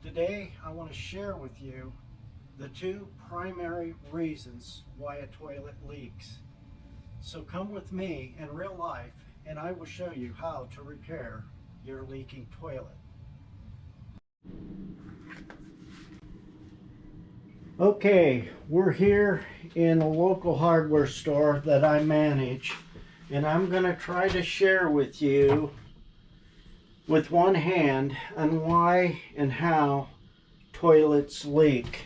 Today I want to share with you the two primary reasons why a toilet leaks. So come with me in real life and I will show you how to repair your leaking toilet. Okay, we're here in a local hardware store that I manage, and I'm going to try to share with you with one hand on why and how toilets leak.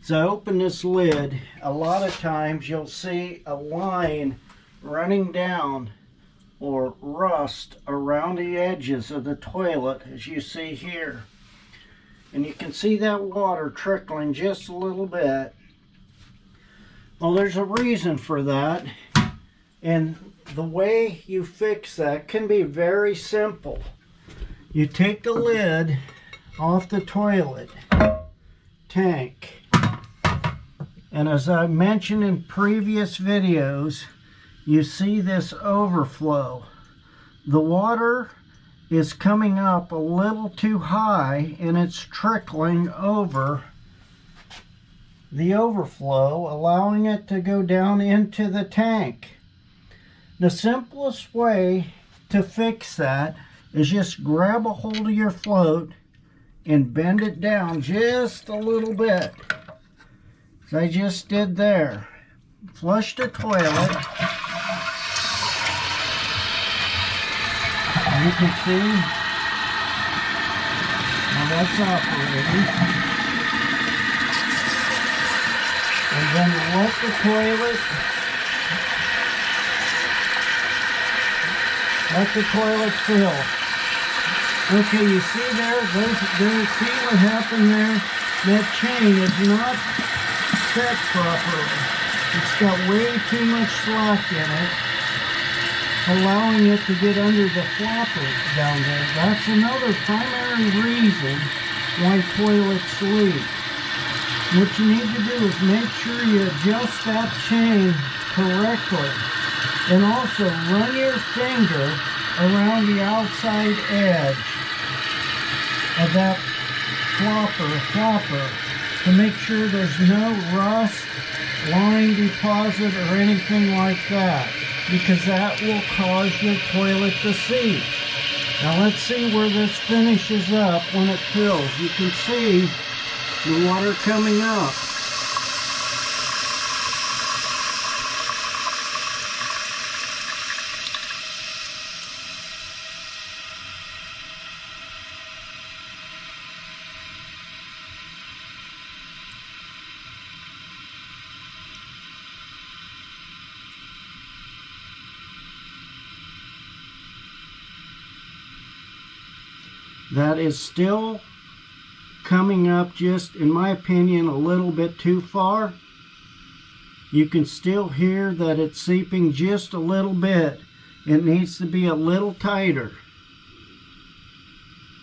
As I open this lid, a lot of times you'll see a line running down or rust around the edges of the toilet, as you see here. And you can see that water trickling just a little bit. Well, there's a reason for that, and the way you fix that can be very simple. You take the lid off the toilet tank, and as I mentioned in previous videos, you see this overflow. The water is coming up a little too high and it's trickling over the overflow, allowing it to go down into the tank. The simplest way to fix that is just grab a hold of your float and bend it down just a little bit, as I just did there. Flush the toilet. You can see now that's operating. And then let the toilet fill. Okay, you see there, see what happened there? That chain is not set properly. It's got way too much slack in it, allowing it to get under the flopper down there. That's another primary reason why toilets leak. What you need to do is make sure you adjust that chain correctly, and also run your finger around the outside edge of that flopper to make sure there's no rust, line deposit, or anything like that, because that will cause your toilet to seep. Now let's see where this finishes up when it fills. You can see the water coming up. That is still coming up, just in my opinion, a little bit too far. You can still hear that it's seeping just a little bit. It needs to be a little tighter.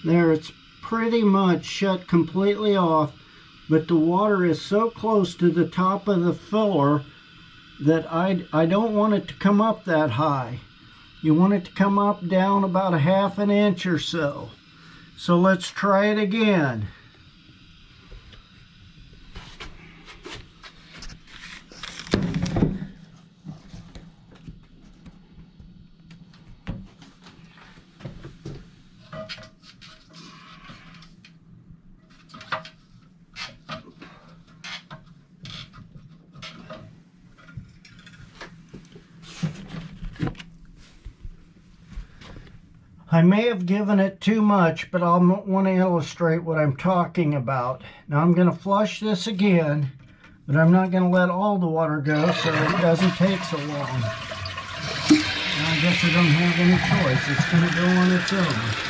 There, it's pretty much shut completely off, but the water is so close to the top of the filler that I don't want it to come up that high. You want it to come up down about a ½ an inch or so. So let's try it again. I may have given it too much, but I'll want to illustrate what I'm talking about. Now I'm going to flush this again, but I'm not going to let all the water go so it doesn't take so long. Now I guess I don't have any choice. It's going to go on its own.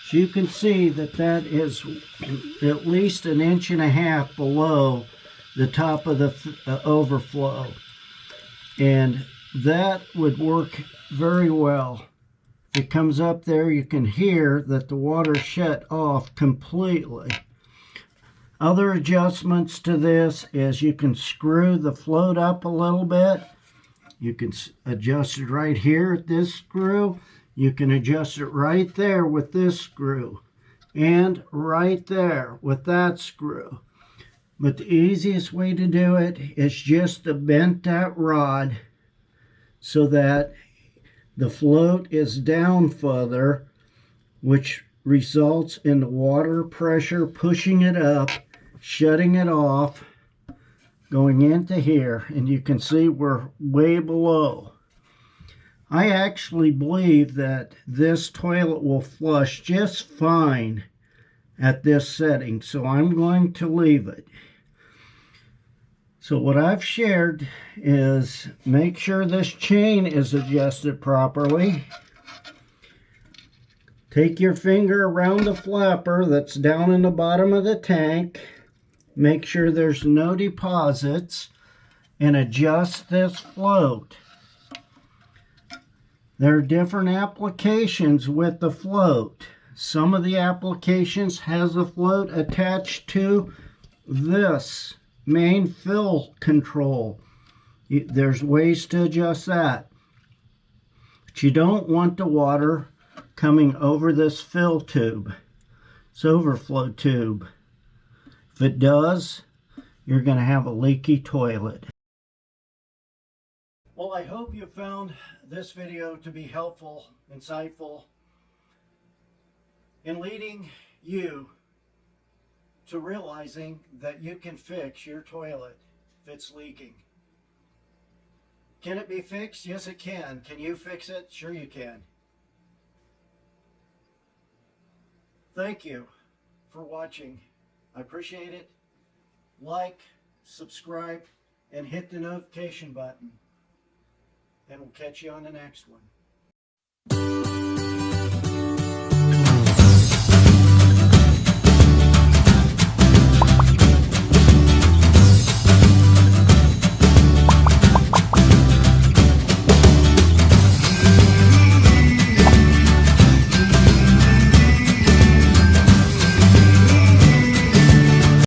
So you can see that that is at least 1.5 inches below the top of the overflow. And that would work very well. If it comes up there, you can hear that the water shut off completely. Other adjustments to this is you can screw the float up a little bit. You can adjust it right here at this screw. You can adjust it right there with this screw. And right there with that screw. But the easiest way to do it is just to bend that rod so that the float is down further, which results in the water pressure pushing it up, shutting it off, going into here, and you can see we're way below. I actually believe that this toilet will flush just fine at this setting, so I'm going to leave it. So what I've shared is make sure this chain is adjusted properly. Take your finger around the flapper that's down in the bottom of the tank. Make sure there's no deposits and adjust this float. There are different applications with the float. Some of the applications has the float attached to this main fill control. There's ways to adjust that. But you don't want the water coming over this fill tube, this overflow tube. If it does, you're going to have a leaky toilet. Well, I hope you found this video to be helpful, insightful, in leading you to realizing that you can fix your toilet if it's leaking. Can it be fixed? Yes, it can. Can you fix it? Sure you can. Thank you for watching. I appreciate it. Like, subscribe, and hit the notification button. And we'll catch you on the next one.